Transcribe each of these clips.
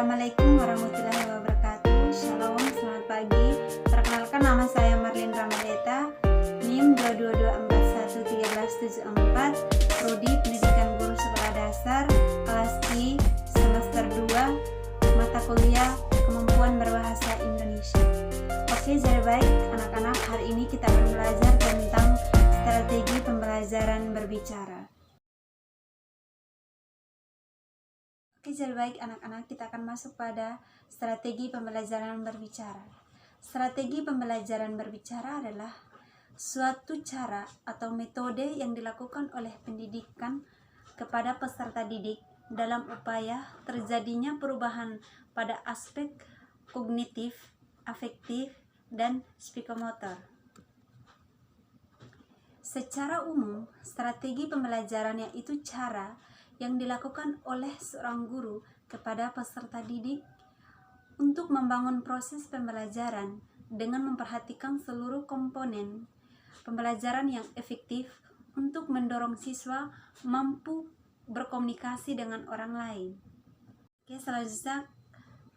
Assalamualaikum warahmatullahi wabarakatuh. Shalom, selamat pagi. Perkenalkan, nama saya Marlin Ramadeta, NIM 222411374, Prodi Pendidikan Guru Sekolah Dasar, kelas I, semester 2, mata kuliah Kemampuan Berbahasa Indonesia. Oke, jadi baik anak-anak, hari ini kita akan belajar tentang strategi pembelajaran berbicara. Oke, jadi baik anak-anak, kita akan masuk pada strategi pembelajaran berbicara. Strategi pembelajaran berbicara adalah suatu cara atau metode yang dilakukan oleh pendidikan kepada peserta didik dalam upaya terjadinya perubahan pada aspek kognitif, afektif, dan psikomotor. Secara umum, strategi pembelajaran yaitu cara yang dilakukan oleh seorang guru kepada peserta didik untuk membangun proses pembelajaran dengan memperhatikan seluruh komponen pembelajaran yang efektif untuk mendorong siswa mampu berkomunikasi dengan orang lain. Oke, selanjutnya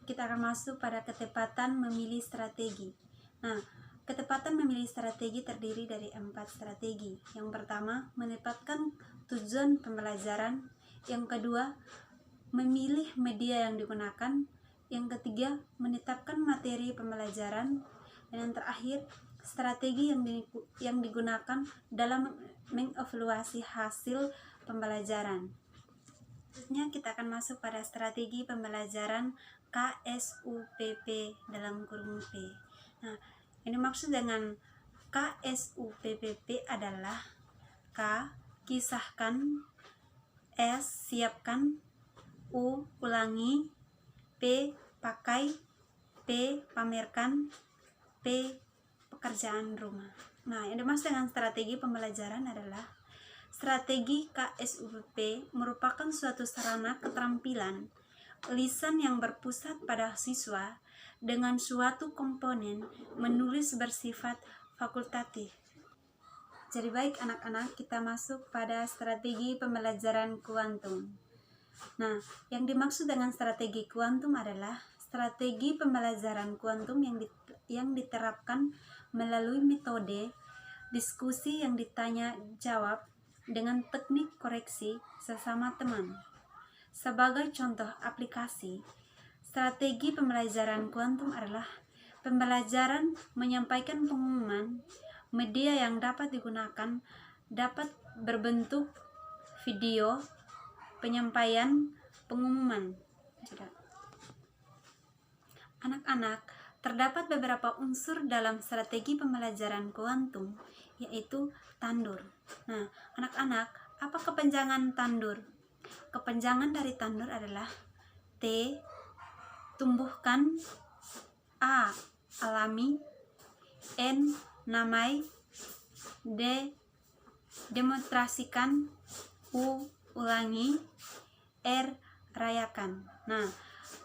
kita akan masuk pada ketepatan memilih strategi. Nah, ketepatan memilih strategi terdiri dari 4 strategi. Yang pertama, menetapkan tujuan pembelajaran. Yang kedua, memilih media yang digunakan. Yang ketiga, menetapkan materi pembelajaran. Dan yang terakhir, strategi yang digunakan dalam mengevaluasi hasil pembelajaran. Selanjutnya kita akan masuk pada strategi pembelajaran KSUPP dalam kurung P. Nah, yang dimaksud dengan KSUPPP adalah K, kisahkan, S, siapkan, U, ulangi, P, pakai, P, pamerkan, P, pekerjaan rumah. Nah, yang dimaksud dengan strategi pembelajaran adalah strategi KSUPP merupakan suatu sarana keterampilan lisan yang berpusat pada siswa dengan suatu komponen menulis bersifat fakultatif. Jadi baik anak-anak, kita masuk pada strategi pembelajaran kuantum. Nah, yang dimaksud dengan strategi kuantum adalah strategi pembelajaran kuantum yang diterapkan melalui metode diskusi yang ditanya jawab dengan teknik koreksi sesama teman. Sebagai contoh aplikasi, strategi pembelajaran kuantum adalah pembelajaran menyampaikan pengumuman. Media yang dapat digunakan dapat berbentuk video, penyampaian pengumuman. Anak-anak, terdapat beberapa unsur dalam strategi pembelajaran kuantum, yaitu tandur. Nah, anak-anak, apa kepanjangan tandur? Kepanjangan dari tandur adalah T, tumbuhkan, A, alami, N, namai, D, demonstrasikan, U, ulangi, R, rayakan. Nah,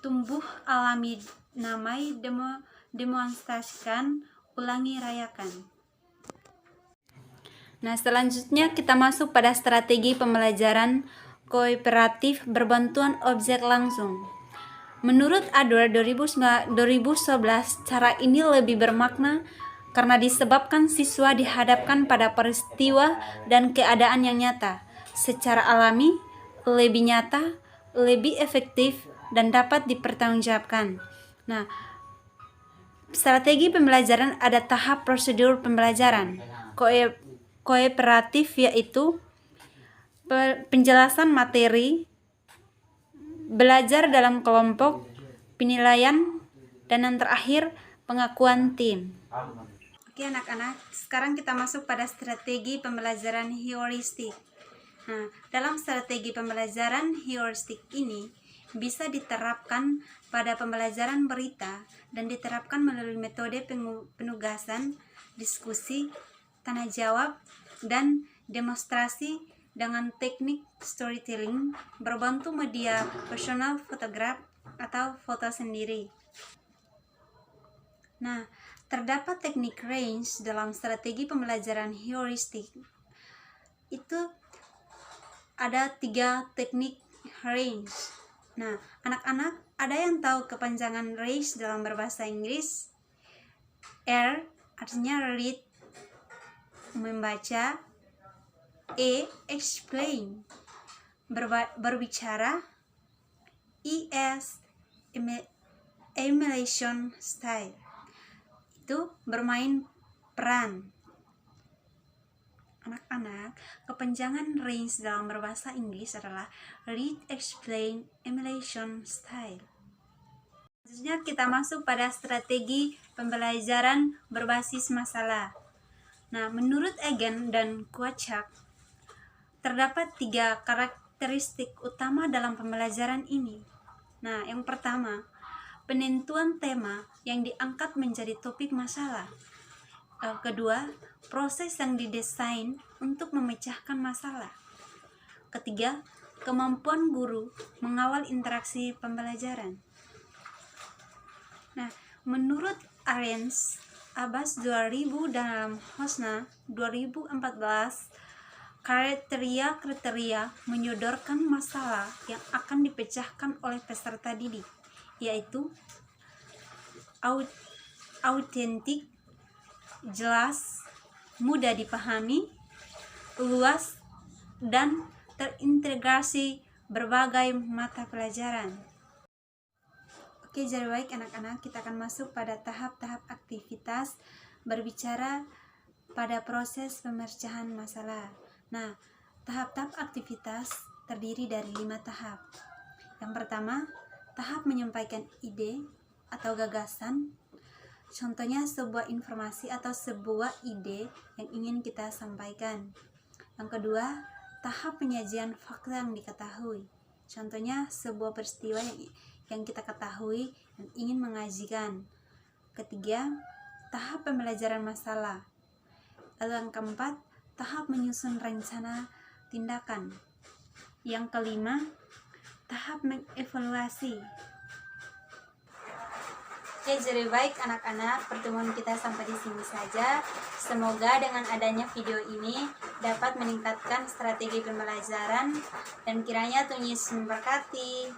tumbuh, alami, namai, demonstrasikan, ulangi, rayakan. Nah, selanjutnya kita masuk pada strategi pembelajaran kooperatif berbantuan objek langsung. Menurut Adler 2011, cara ini lebih bermakna karena disebabkan siswa dihadapkan pada peristiwa dan keadaan yang nyata, secara alami, lebih nyata, lebih efektif, dan dapat dipertanggungjawabkan. Nah, strategi pembelajaran ada tahap prosedur pembelajaran. Kooperatif yaitu penjelasan materi, belajar dalam kelompok, penilaian, dan yang terakhir pengakuan tim. Oke anak-anak, sekarang kita masuk pada strategi pembelajaran heuristik. Nah, dalam strategi pembelajaran heuristik ini bisa diterapkan pada pembelajaran berita dan diterapkan melalui metode penugasan, diskusi, tanya jawab, dan demonstrasi dengan teknik storytelling berbantu media personal fotograf atau foto sendiri. Nah, terdapat teknik range dalam strategi pembelajaran heuristik. Itu ada 3 teknik range. Nah, anak-anak, ada yang tahu kepanjangan RACE dalam berbahasa Inggris? R artinya read, membaca. E, explain, berbicara. ES, emulation style, itu bermain peran. Anak-anak, kepanjangan range dalam berbahasa Inggris adalah read, explain, emulation style. Selanjutnya kita masuk pada strategi pembelajaran berbasis masalah. Nah, menurut Egan dan Kuachak, terdapat 3 karakteristik utama dalam pembelajaran ini. Nah, yang pertama, penentuan tema yang diangkat menjadi topik masalah. Kedua, proses yang didesain untuk memecahkan masalah. Ketiga, kemampuan guru mengawal interaksi pembelajaran. Nah, menurut Arens, Abbas 2000 dalam Hosna 2014, kriteria menyodorkan masalah yang akan dipecahkan oleh peserta didik, yaitu autentik, jelas, mudah dipahami, luas, dan terintegrasi berbagai mata pelajaran. Oke, jadi baik anak-anak, kita akan masuk pada tahap-tahap aktivitas berbicara pada proses pemecahan masalah. Nah, tahap-tahap aktivitas terdiri dari 5 tahap. Yang pertama, tahap menyampaikan ide atau gagasan. Contohnya sebuah informasi atau sebuah ide yang ingin kita sampaikan. Yang kedua, tahap penyajian fakta yang diketahui. Contohnya sebuah peristiwa yang kita ketahui dan ingin mengajikan. Ketiga, tahap pembelajaran masalah. Lalu yang keempat, tahap menyusun rencana tindakan. Yang kelima, tahap mengevaluasi. Oke, jadi baik anak-anak, pertemuan kita sampai di sini saja. Semoga dengan adanya video ini dapat meningkatkan strategi pembelajaran dan kiranya Tuhan Yesus memberkati.